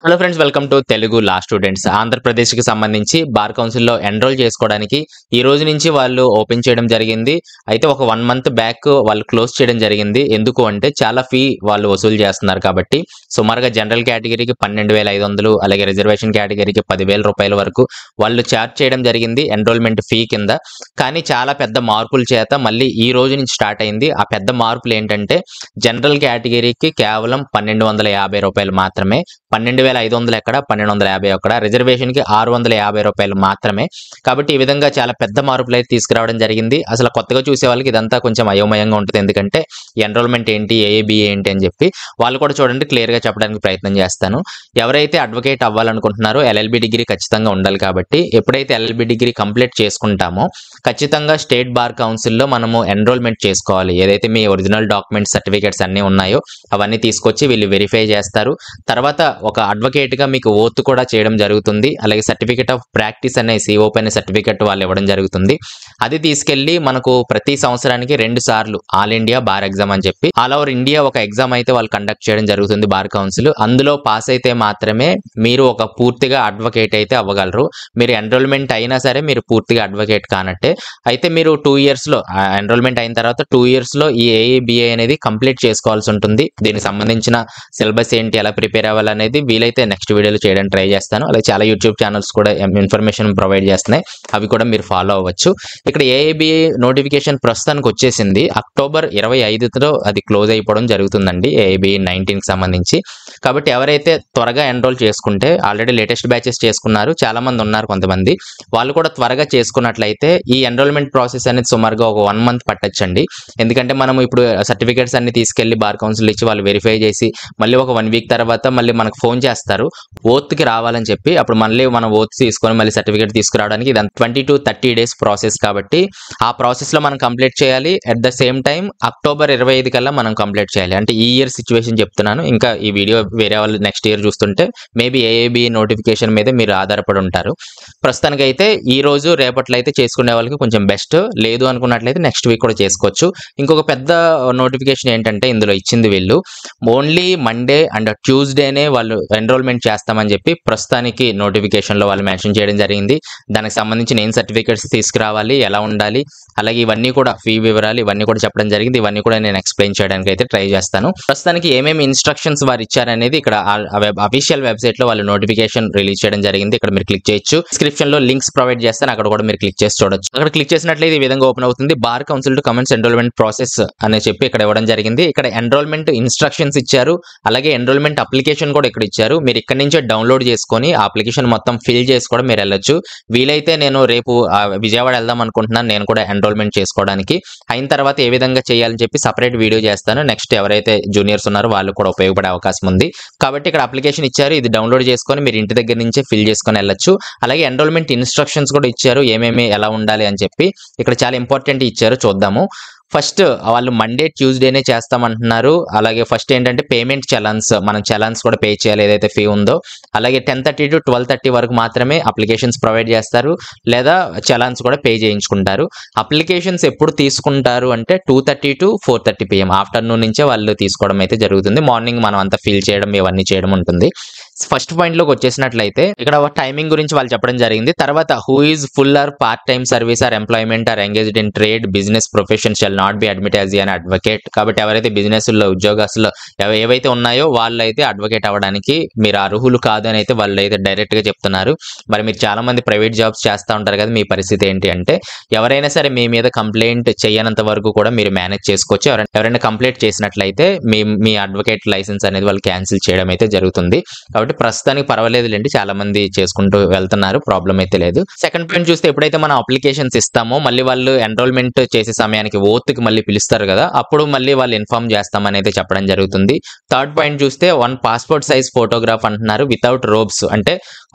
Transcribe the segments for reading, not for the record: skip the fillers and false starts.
Hello friends, welcome to Telugu law students. ఆంధ్రప్రదేశ్‌కి సంబంధించి bar కౌన్సిల్‌లో ఎన్రోల్ చేసుకోవడానికి ఈ రోజు నుంచి వాళ్ళు ఓపెన్ చేయడం జరిగింది. అయితే ఒక 1 మంత్ బ్యాక్ వాళ్ళు క్లోజ్ చేయడం జరిగింది. ఎందుకు అంటే చాలా ఫీ వాళ్ళు వసూలు చేస్తున్నారు కాబట్టి. సుమారుగా జనరల్ కేటగిరీకి 12,500 అలాగే రిజర్వేషన్ కేటగిరీకి 10,000 రూపాయల వరకు వాళ్ళు చార్జ్ చేయడం జరిగింది ఎన్రోల్‌మెంట్ ఫీ కింద. కానీ చాలా పెద్ద మార్పుల చేత మళ్ళీ ఈ రోజు నుంచి స్టార్ట్ అయింది. ఆ పెద్ద మార్పులు ఏంటంటే జనరల్ కేటగిరీకి కేవలం 1,250 రూపాయలు మాత్రమే. 12,500 ఎక్కడ, 1,250 ఎక్కడ, రిజర్వేషన్‌కి 650 రూపాయలు మాత్రమే. కాబట్టి ఈ విధంగా చాలా పెద్ద మార్పులైతే తీసుకురావడం జరిగింది. అసలు కొత్తగా చూసే వాళ్ళకి ఇదంతా కొంచెం అయోమయంగా ఉంటది. ఎందుకంటే ఎన్రోల్‌మెంట్ ఏంటి, ఏఏబీఏ ఏంటి అని చెప్పి వాళ్ళు కూడా చూడండి క్లియర్‌గా చెప్పడానికి ప్రయత్నం చేస్తాను. ఎవరైతే అడ్వకేట్ అవ్వాలనుకుంటున్నారో ఎల్ఎల్‌బీ డిగ్రీ ఖచ్చితంగా ఉండాలి కాబట్టి ఎప్పుడైతే ఎల్ఎల్‌బీ డిగ్రీ కంప్లీట్ చేసుకుంటామో ఖచ్చితంగా స్టేట్ బార్ కౌన్సిల్‌లో మనము ఎన్రోల్‌మెంట్ చేసుకోవాలి. ఏదైతే మీ ఒరిజినల్ డాక్యుమెంట్స్, సర్టిఫికేట్స్ అన్నీ ఉన్నాయో అవన్నీ తీసుకొచ్చి వీళ్ళు వెరిఫై చేస్తారు. తర్వాత ఒక అడ్వకేట్‌గా మీకు ఓత్ కూడా చేయడం జరుగుతుంది. అలాగే సర్టిఫికేట్ ఆఫ్ ప్రాక్టీస్ అనే సిఓపి అనే సర్టిఫికేట్ వాళ్ళు ఇవ్వడం జరుగుతుంది. అది తీసుకెళ్ళి మనకు ప్రతి సంవత్సరానికి 2 సార్లు ఆల్ ఇండియా బార్ ఎగ్జామ్ అని చెప్పి ఆల్ ఓవర్ ఇండియా ఒక ఎగ్జామ్ అయితే వాళ్ళు కండక్ట్ చేయడం జరుగుతుంది బార్ కౌన్సిల్. అందులో పాస్ అయితే మాత్రమే మీరు ఒక పూర్తిగా అడ్వకేట్ అయితే అవ్వగలరు. మీరు ఎన్రోల్‌మెంట్ అయినా సరే మీరు పూర్తిగా అడ్వకేట్ కానట్టే. అయితే మీరు 2 ఇయర్స్‌లో ఎన్రోల్‌మెంట్ అయిన తర్వాత 2 ఇయర్స్‌లో ఈ ఏఏబీఏ అనేది కంప్లీట్ చేసుకోవాల్సి ఉంటుంది. దీనికి సంబంధించిన సిలబస్ ఏంటి, ఎలా ప్రిపేర్ అవ్వాలనేది వీలైతే నెక్స్ట్ వీడియోలో చేయడానికి ట్రై చేస్తాను. అలాగే చాలా యూట్యూబ్ ఛానల్స్ కూడా ఇన్ఫర్మేషన్ ప్రొవైడ్ చేస్తున్నాయి. అవి కూడా మీరు ఫాలో అవ్వచ్చు. ఇక్కడ ఏఏబీఏ నోటిఫికేషన్ ప్రస్తుతానికి వచ్చేసింది. అక్టోబర్ 25తో అది క్లోజ్ అయిపోవడం జరుగుతుందండి ఏఏబీఏ 19కి సంబంధించి. కాబట్టి ఎవరైతే త్వరగా ఎన్రోల్ చేసుకుంటే ఆల్రెడీ లేటెస్ట్ బ్యాచెస్ చేసుకున్నారు. చాలా మంది ఉన్నారు కొంతమంది. వాళ్ళు కూడా త్వరగా చేసుకున్నట్లయితే ఈ ఎన్రోల్‌మెంట్ ప్రాసెస్ అనేది సుమారుగా ఒక 1 మంత్ పట్టొచ్చండి. ఎందుకంటే మనం ఇప్పుడు సర్టిఫికేట్స్ అన్ని తీసుకెళ్ళి బార్ కౌన్సిల్ ఇచ్చి వాళ్ళు వెరిఫై చేసి మళ్ళీ ఒక 1 వీక్ తర్వాత మళ్ళీ మనకు ఫోన్ చేస్తారు ఓత్‌కి రావాలని చెప్పి. అప్పుడు మళ్ళీ మనం ఓత్ తీసుకొని మళ్ళీ సర్టిఫికేట్ తీసుకురావడానికి ఇదంతా 20 to 30 డేస్ ప్రాసెస్ కాబట్టి ఆ ప్రాసెస్‌లో మనం కంప్లీట్ చేయాలి. At the same time October 25 కల్లా మనం కంప్లీట్ చేయాలి. అంటే ఈ ఇయర్ సిట్యుయేషన్ చెప్తున్నాను. ఇంకా ఈ వీడియో వేరే వాళ్ళు నెక్స్ట్ ఇయర్ చూస్తుంటే మేబీ ఏఏబీ నోటిఫికేషన్ మీదే మీరు ఆధారపడి ఉంటారు. ప్రస్తుతానికైతే ఈ రోజు రేపట్లో అయితే చేసుకునే వాళ్ళకి కొంచెం బెస్ట్. లేదు అనుకున్నట్లయితే నెక్స్ట్ వీక్ కూడా చేసుకోవచ్చు. ఇంకొక పెద్ద నోటిఫికేషన్ ఏంటంటే ఇందులో ఇచ్చింది వీళ్ళు ఓన్లీ మండే అండ్ ట్యూస్డేనే వాళ్ళు ఎన్రోల్‌మెంట్ చేస్తామని చెప్పి ప్రస్తుతానికి నోటిఫికేషన్‌లో వాళ్ళు మెన్షన్ చేయడం జరిగింది. దానికి సంబంధించిన ఏం సర్టిఫికేట్స్ తీసుకురావాలి, ఎలా ఉండాలి, అలాగే ఇవన్నీ కూడా ఫీ వివరాలు ఇవన్నీ కూడా చెప్పడం జరిగింది. ఇవన్నీ కూడా నేను ఎక్స్‌ప్లెయిన్ చేయడానికి అయితే ట్రై చేస్తాను. ప్రస్తుతానికి ఏమేమి ఇన్‌స్ట్రక్షన్స్ వారు ఇచ్చారనేది ఇక్కడ అఫీషియల్ వెబ్‌సైట్‌లో వాళ్ళు నోటిఫికేషన్ రిలీజ్ చేయడం జరిగింది. ఇక్కడ మీరు క్లిక్ చేయొచ్చు. డిస్క్రిప్షన్‌లో లింక్స్ ప్రొవైడ్ చేస్తాను. అక్కడ కూడా మీరు క్లిక్ చేసి చూడొచ్చు. అక్కడ క్లిక్ చేసినట్లయితే ఈ విధంగా ఓపెన్ అవుతుంది. Bar council to commence enrolment process అని చెప్పి ఇక్కడ ఇవ్వడం జరిగింది. ఇక్కడ ఎన్రోల్‌మెంట్ ఇన్‌స్ట్రక్షన్స్ ఇచ్చారు. అలాగే ఎన్రోల్‌మెంట్ అప్లికేషన్ కూడా ఇక్కడ ఇచ్చారు. మీరు ఇక్కడ నుంచే డౌన్లోడ్ చేసుకొని ఆ అప్లికేషన్ మొత్తం ఫిల్ చేసి కూడా మీరు వెళ్ళొచ్చు. వీలైతే నేను రేపు విజయవాడ వెళ్దాం అనుకుంటున్నాను నేను కూడా ఎన్రోల్‌మెంట్ చేసుకోవడానికి. అయిన తర్వాత ఏ విధంగా చేయాలని చెప్పి సెపరేట్ వీడియో చేస్తాను. నెక్స్ట్ ఎవరైతే జూనియర్స్ ఉన్నారో వాళ్ళు కూడా ఉపయోగపడే అవకాశం ఉంది. కాబట్టి ఇక్కడ అప్లికేషన్ ఇచ్చారు. ఇది డౌన్లోడ్ చేసుకొని మీరు ఇంటి దగ్గర నుంచే ఫిల్ చేసుకొని వెళ్ళొచ్చు. అలాగే ఎన్రోల్‌మెంట్ ఇన్‌స్ట్రక్షన్స్ కూడా ఇచ్చారు. ఏమేమి ఎలా ఉండాలి అని చెప్పి ఇక్కడ చాలా ఇంపార్టెంట్ ఇచ్చారు. చూద్దాము. ఫస్ట్ వాళ్ళు మండే, ట్యూస్డేనే చేస్తామంటున్నారు. అలాగే ఫస్ట్ ఏంటంటే పేమెంట్ చలాన్స్, మనం చలాన్స్ కూడా పే చేయాలి ఏదైతే ఫీ ఉందో. అలాగే 10:30 to 12:30 వరకు మాత్రమే అప్లికేషన్స్ ప్రొవైడ్ చేస్తారు. లేదా చలాన్స్ కూడా పే చేయించుకుంటారు. అప్లికేషన్స్ ఎప్పుడు తీసుకుంటారు అంటే 2:30 to 4:30 PM ఆఫ్టర్‌నూన్ నుంచే వాళ్ళు తీసుకోవడం అయితే జరుగుతుంది. మార్నింగ్ మనం అంతా ఫిల్ చేయడం ఇవన్నీ చేయడం ఉంటుంది. ఫస్ట్ పాయింట్‌లోకి వచ్చేసినట్లయితే ఇక్కడ టైమింగ్ గురించి వాళ్ళు చెప్పడం జరిగింది. తర్వాత who is full or part time service or employment or engaged in trade, business profession shall not be admit as an advocate. కాబట్టి ఎవరైతే బిజినెస్‌లో ఉద్యోగస్తులు ఏవైతే ఉన్నాయో వాళ్ళైతే అడ్వకేట్ అవ్వడానికి మీరు అర్హులు కాదు అని అయితే వాళ్ళైతే డైరెక్ట్‌గా చెప్తున్నారు. మరి మీరు చాలా మంది ప్రైవేట్ జాబ్స్ చేస్తా ఉంటారు కదా, మీ పరిస్థితి ఏంటి అంటే ఎవరైనా సరే మీ మీద కంప్లెయింట్ చేయనంత వరకు కూడా మీరు మేనేజ్ చేసుకోవచ్చు. ఎవరైనా కంప్లెయింట్ చేసినట్లయితే మీ అడ్వకేట్ లైసెన్స్ అనేది వాళ్ళు క్యాన్సిల్ చేయడం అయితే జరుగుతుంది. కాబట్టి ప్రస్తుతానికి పర్వాలేదులేండి, చాలా మంది చేసుకుంటూ వెళ్తున్నారు, ప్రాబ్లం అయితే లేదు. సెకండ్ పాయింట్ చూస్తే ఎప్పుడైతే మనం అప్లికేషన్స్ ఇస్తామో మళ్ళీ వాళ్ళు ఎన్రోల్‌మెంట్ చేసే సమయానికి ఓత్‌కి మళ్ళీ పిలుస్తారు కదా, అప్పుడు మళ్ళీ వాళ్ళు ఇన్ఫార్మ్ చేస్తామని అయితే చెప్పడం జరుగుతుంది. థర్డ్ పాయింట్ చూస్తే 1 పాస్‌పోర్ట్ సైజ్ ఫోటోగ్రాఫ్ అంటున్నారు వితౌట్ రోబ్స్. అంటే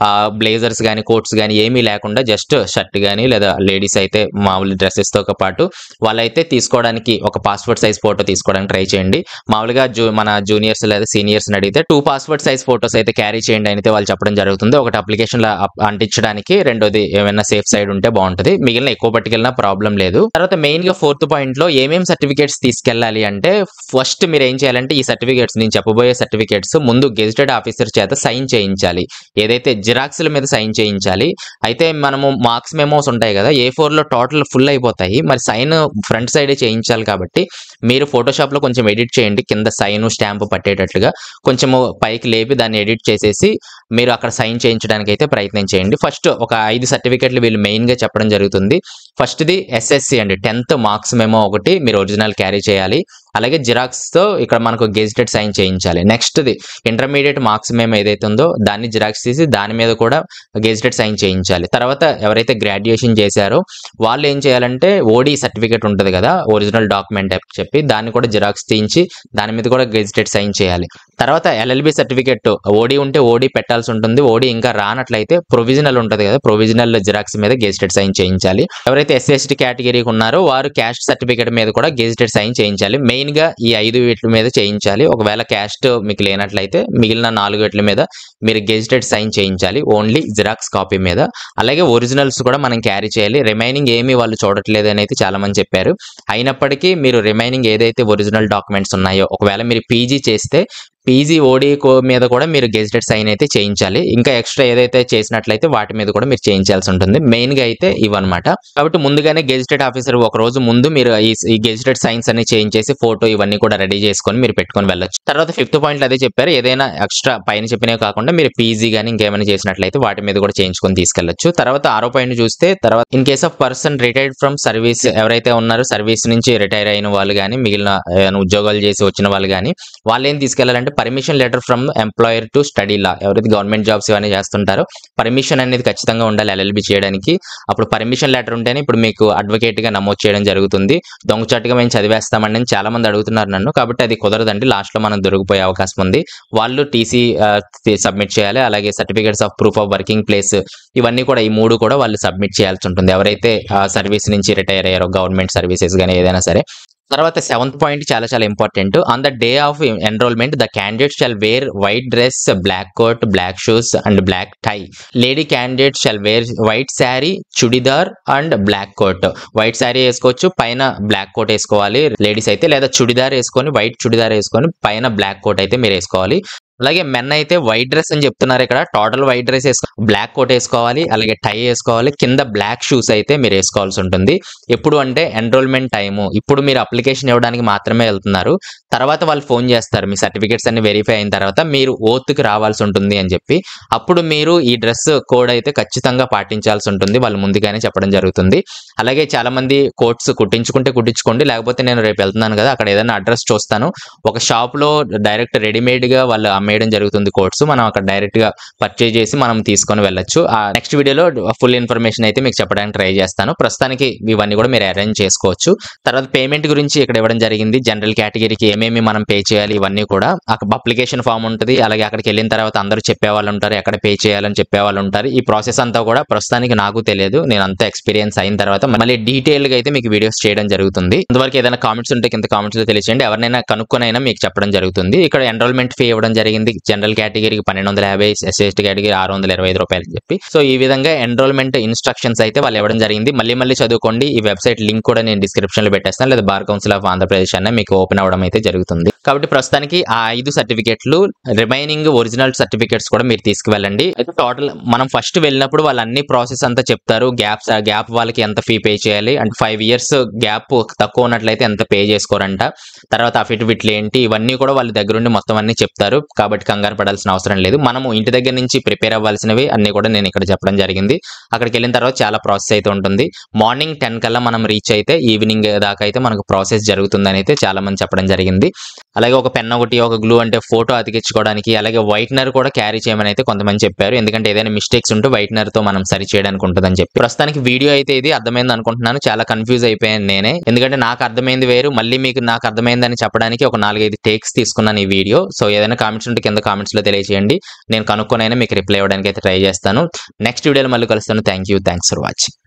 బ్లేజర్స్ గానీ, కోట్స్ గానీ ఏమీ లేకుండా జస్ట్ షర్ట్ గానీ లేదా లేడీస్ అయితే మామూలు డ్రెసెస్‌తో పాటు వాళ్ళైతే తీసుకోవడానికి ఒక పాస్‌పోర్ట్ సైజ్ ఫోటో తీసుకోవడానికి ట్రై చేయండి. మామూలుగా మన జూనియర్స్ లేదా సీనియర్స్‌ని అడిగితే 2 పాస్‌పోర్ట్ సైజ్ ఫోటోస్ అయితే క్యారీ చేయండి అయితే వాళ్ళు చెప్పడం జరుగుతుంది. ఒకటి అప్లికేషన్‌లో అంటించడానికి, రెండోది ఏమైనా సేఫ్ సైడ్ ఉంటే బావుంటది. మిగిలిన ఎక్కువ పట్టుకెళ్ళినా ప్రాబ్లమ్ లేదు. తర్వాత మెయిన్‌గా ఫోర్త్ పాయింట్‌లో ఏమేం సర్టిఫికేట్స్ తీసుకెళ్ళాలి అంటే ఫస్ట్ మీరేం చేయాలంటే ఈ సర్టిఫికేట్స్ నేను చెప్పబోయే సర్టిఫికేట్స్ ముందు గెజిటెడ్ ఆఫీసర్ చేత సైన్ చేయించాలి. ఏదైతే జిరాక్స్‌ల మీద సైన్ చేయించాలి. అయితే మనము మార్క్స్ మెమోస్ ఉంటాయి కదా! A4లో టోటల్ ఫుల్ అయిపోతాయి. మరి సైన్ ఫ్రంట్ సైడే చేయించాలి కాబట్టి మీరు ఫోటోషాప్‌లో కొంచెం ఎడిట్ చేయండి. కింద సైను, స్టాంప్ పట్టేటట్లుగా కొంచెము పైకి లేపి దాన్ని ఎడిట్ చేసేసి మీరు అక్కడ సైన్ చేయించడానికైతే ప్రయత్నం చేయండి. ఫస్ట్ ఒక 5 సర్టిఫికేట్‌లు వీళ్ళు మెయిన్‌గా చెప్పడం జరుగుతుంది. ఫస్ట్‌ది ఎస్ఎస్‌సి అండి. 10th మార్క్స్ మెమో ఒకటి మీరు ఒరిజినల్ క్యారీ చేయాలి. అలాగే జిరాక్స్‌తో ఇక్కడ మనకు గెజిటెడ్ సైన్ చేయించాలి. నెక్స్ట్‌ది ఇంటర్మీడియేట్ మార్క్స్ మెమో ఏదైతే ఉందో దాన్ని జిరాక్స్ తీసి దాని మీద కూడా గెజిటెడ్ సైన్ చేయించాలి. తర్వాత ఎవరైతే గ్రాడ్యుయేషన్ చేశారో వాళ్ళు ఏం చేయాలంటే ఓడీ సర్టిఫికేట్ ఉంటది కదా! ఒరిజినల్ డాక్యుమెంట్ అని చెప్పి దాన్ని కూడా జిరాక్స్ తీయించి దాని మీద కూడా గెజిటెడ్ సైన్ చేయాలి. తర్వాత ఎల్ఎల్బీ సర్టిఫికేట్ ఓడీ ఉంటే ఓడీ పెట్టాల్సి ఉంటుంది. ఓడీ ఇంకా రానట్లయితే ప్రొవిజనల్ ఉంటది కదా! ప్రొవిజనల్ జిరాక్స్ మీద గెజిటెడ్ సైన్ చేయించాలి. ఎవరైతే ఎస్సీ, ఎస్టీ కేటగిరీకి ఉన్నారో వారు క్యాస్ట్ సర్టిఫికేట్ మీద కూడా గెజిటెడ్ సైన్ చేయించాలి. మెయిన్‌గా ఈ 5 వీట్ల మీద చేయించాలి. ఒకవేళ క్యాస్ట్ మీకు లేనట్లయితే మిగిలిన 4 వీట్ల మీద మీరు గెజిటెడ్ సైన్ చేయించాలి. ఓన్లీ జిరాక్స్ కాపీ మీద. అలాగే ఒరిజినల్స్ కూడా మనం క్యారీ చేయాలి. రిమైనింగ్ ఏమీ వాళ్ళు చూడట్లేదు అని అయితే చాలా మంది చెప్పారు. అయినప్పటికీ మీరు రిమైనింగ్ ఏదైతే ఒరిజినల్ డాక్యుమెంట్స్ ఉన్నాయో ఒకవేళ మీరు పీజీ చేస్తే పీజీ ఓడీ మీద కూడా మీరు గెజిటెడ్ సైన్ అయితే చేయించాలి. ఇంకా ఎక్స్ట్రా ఏదైతే చేసినట్లయితే వాటి మీద కూడా మీరు చేయించాల్సి ఉంటుంది. మెయిన్‌గా అయితే ఇవన్నమాట. కాబట్టి ముందుగానే గెజిటెడ్ ఆఫీసర్ ఒక రోజు ముందు మీరు ఈ గెజిటెడ్ సైన్స్ అన్ని చేయించేసి ఫోటో ఇవన్నీ కూడా రెడీ చేసుకొని మీరు పెట్టుకొని వెళ్ళొచ్చు. తర్వాత 5th పాయింట్‌లో అదే చెప్పారు. ఏదైనా ఎక్స్ట్రా పైన చెప్పినవి కాకుండా మీరు పీజీ గాని ఇంకేమైనా చేసినట్లయితే వాటి మీద కూడా చేయించుకొని తీసుకెళ్లొచ్చు. తర్వాత 6వ పాయింట్ చూస్తే తర్వాత in case of person retired from service ఎవరైతే ఉన్నారో సర్వీస్ నుంచి రిటైర్ అయిన వాళ్ళు గాని మిగిలిన ఉద్యోగాలు చేసి వచ్చిన వాళ్ళు గాని వాళ్ళు ఏం తీసుకెళ్లాలంటే permission letter from employer to study law. ఎవరైతే గవర్నమెంట్ జాబ్స్ ఇవన్నీ చేస్తుంటారో పర్మిషన్ అనేది ఖచ్చితంగా ఉండాలి ఎల్ఎల్బి చేయడానికి. అప్పుడు పర్మిషన్ లెటర్ ఉంటేనే ఇప్పుడు మీకు అడ్వకేట్ గా నమోదు చేయడం జరుగుతుంది. దొంగచాటుగా మేము చదివేస్తామండి అని చాలా మంది అడుగుతున్నారు నన్ను. కాబట్టి అది కుదరదండి. లాస్ట్ లో మనం దొరికిపోయే అవకాశం ఉంది. వాళ్ళు టీసీ సబ్మిట్ చేయాలి. అలాగే certificates of proof of working place ఇవన్నీ కూడా ఈ 3 కూడా వాళ్ళు సబ్మిట్ చేయాల్సి ఉంటుంది. ఎవరైతే సర్వీస్ నుంచి రిటైర్ అయ్యారో గవర్నమెంట్ సర్వీసెస్ గానీ ఏదైనా సరే. తర్వాత 7th పాయింట్ చాలా important. On the day of enrolment the candidate shall wear white dress, black coat, black shoes and black tie. Lady candidate shall wear white sari, churidar and black coat. White sari వేసుకోవచ్చు, పైన black coat వేసుకోవాలి ladies అయితే, లేదా చుడిదార్ వేసుకొని white churidar వేసుకొని పైన black coat అయితే మీరు వేసుకోవాలి. అలాగే మెన్ అయితే వైట్ డ్రెస్ అని చెప్తున్నారు ఇక్కడ. Total white dress black coat వేసుకోవాలి, అలాగే టై వేసుకోవాలి, కింద బ్లాక్ షూస్ అయితే మీరు వేసుకోవాల్సి ఉంటుంది. ఎప్పుడు అంటే ఎన్రోల్మెంట్ టైము ఇప్పుడు మీరు అప్లికేషన్ ఇవ్వడానికి మాత్రమే వెళ్తున్నారు. తర్వాత వాళ్ళు ఫోన్ చేస్తారు మీ సర్టిఫికేట్స్ అన్ని వెరిఫై అయిన తర్వాత మీరు ఓత్కి రావాల్సి ఉంటుంది అని చెప్పి. అప్పుడు మీరు ఈ డ్రెస్ కోడ్ అయితే ఖచ్చితంగా పాటించాల్సి ఉంటుంది. వాళ్ళు ముందుగానే చెప్పడం జరుగుతుంది. అలాగే చాలా మంది కోట్స్ కుట్టించుకుంటే కుట్టించుకోండి, లేకపోతే నేను రేపు వెళ్తున్నాను కదా అక్కడ ఏదైనా అడ్రస్ చూస్తాను, ఒక షాప్ లో డైరెక్ట్ రెడీమేడ్ గా వాళ్ళు అమ్మేయడం జరుగుతుంది కోట్స్. మనం అక్కడ డైరెక్ట్ గా పర్చేజ్ చేసి మనం తీసుకొని వెళ్ళొచ్చు. ఆ నెక్స్ట్ వీడియోలో ఫుల్ ఇన్ఫర్మేషన్ అయితే మీకు చెప్పడానికి ట్రై చేస్తాను. ప్రస్తుతానికి ఇవన్నీ కూడా మీరు అరేంజ్ చేసుకోవచ్చు. తర్వాత పేమెంట్ గురించి ఇక్కడ ఇవ్వడం జరిగింది. జనరల్ కేటగిరీకి ఏమేమి మనం పే చేయాలి ఇవన్నీ కూడా అప్లికేషన్ ఫామ్ ఉంటుంది. అలాగే అక్కడికి వెళ్ళిన తర్వాత అందరూ చెప్పేవాళ్ళు ఉంటారు, ఎక్కడ పే చేయాలని చెప్పేవాళ్ళు ఉంటారు. ఈ ప్రాసెస్ అంతా కూడా ప్రస్తుతానికి నాకు తెలియదు. నేను అంతా ఎక్స్పీరియన్స్ అయిన తర్వాత మళ్ళీ డీటెయిల్ గా అయితే మీకు వీడియోస్ చేయడం జరుగుతుంది. ఇంతవరకు ఏదైనా కామెంట్స్ ఉంటే కింద కామెంట్స్ లో తెలియజేయండి. ఎవరినైనా కనుక్కొనైనా మీకు చెప్పడం జరుగుతుంది. ఇక్కడ ఎన్రోల్మెంట్ ఫీ ఇవ్వడం జరిగింది. జనరల్ కేటగిరీకి 1250, ఎస్సీ ఎస్టీ కేటగిరీ 625 రూపాయలు చెప్పి. సో ఈ విధంగా ఎన్రోల్మెంట్ ఇన్స్ట్రక్షన్స్ అయితే వాళ్ళు ఇవ్వడం జరిగింది. మళ్ళీ చదువుకోండి. ఈ వెబ్సైట్ లింక్ కూడా నేను డిస్క్రిప్షన్ లో పెట్టేస్తాను, లేదా బార్ కౌన్సిల్ ఆఫ్ ఆంధ్రప్రదేశ్ అన్న మీకు ఓపెన్ అవ్వడం అయితే జరుగుతుంది. కాబట్టి ప్రస్తుతానికి ఆ 5 సర్టిఫికేట్లు రిమైనింగ్ ఒరిజినల్ సర్టిఫికేట్స్ కూడా మీరు తీసుకువెళ్ళండి. అయితే టోటల్ మనం ఫస్ట్ వెళ్ళినప్పుడు వాళ్ళు అన్ని ప్రాసెస్ అంతా చెప్తారు. గ్యాప్ వాళ్ళకి ఎంత ఫీ పే చేయాలి అంటే 5 years గ్యాప్ తక్కువ ఉన్నట్లయితే ఎంత పే చేసుకోరంట. తర్వాత అఫిడవిట్లు ఏంటి ఇవన్నీ కూడా వాళ్ళ దగ్గర ఉండి మొత్తం అన్ని చెప్తారు. కాబట్టి కంగారు పడాల్సిన అవసరం లేదు. మనము ఇంటి దగ్గర నుంచి ప్రిపేర్ అవ్వాల్సినవి అన్ని కూడా నేను ఇక్కడ చెప్పడం జరిగింది. అక్కడికి వెళ్ళిన తర్వాత చాలా ప్రాసెస్ అయితే ఉంటుంది. మార్నింగ్ 10 కల్లా మనం రీచ్ అయితే ఈవినింగ్ దాకా అయితే మనకు ప్రాసెస్ జరుగుతుందని అయితే చాలా మంది చెప్పడం జరిగింది. జరిగింది. అలాగే ఒక పెన్ ఒకటి, ఒక గ్లూ అంటే ఫోటో అతికించుకోవడానికి, అలాగే వైట్నర్ కూడా క్యారీ చేయమని అయితే కొంతమంది చెప్పారు. ఎందుకంటే ఏదైనా మిస్టేక్స్ ఉంటే వైట్నర్ తో మనం సరి చేయడానికి ఉంటుందని చెప్పి. ప్రస్తుతానికి వీడియో అయితే ఇది అర్థమైంది అనుకుంటున్నాను. చాలా కన్ఫ్యూజ్ అయిపోయాను నేనే. ఎందుకంటే నాకు అర్థమైంది వేరు, మళ్ళీ మీకు నాకు అర్థమైందని చెప్పడానికి ఒక 4, 5 టేక్స్ తీసుకున్నాను ఈ వీడియో. సో ఏదైనా కామెంట్స్ ఉంటే కింద కామెంట్స్ లో తెలియజేయండి. నేను కనుక్కొనైనా మీకు రిప్లై ఇవ్వడానికి అయితే ట్రై చేస్తాను. నెక్స్ట్ వీడియోలో మళ్ళీ కలుస్తాను. Thanks for watching.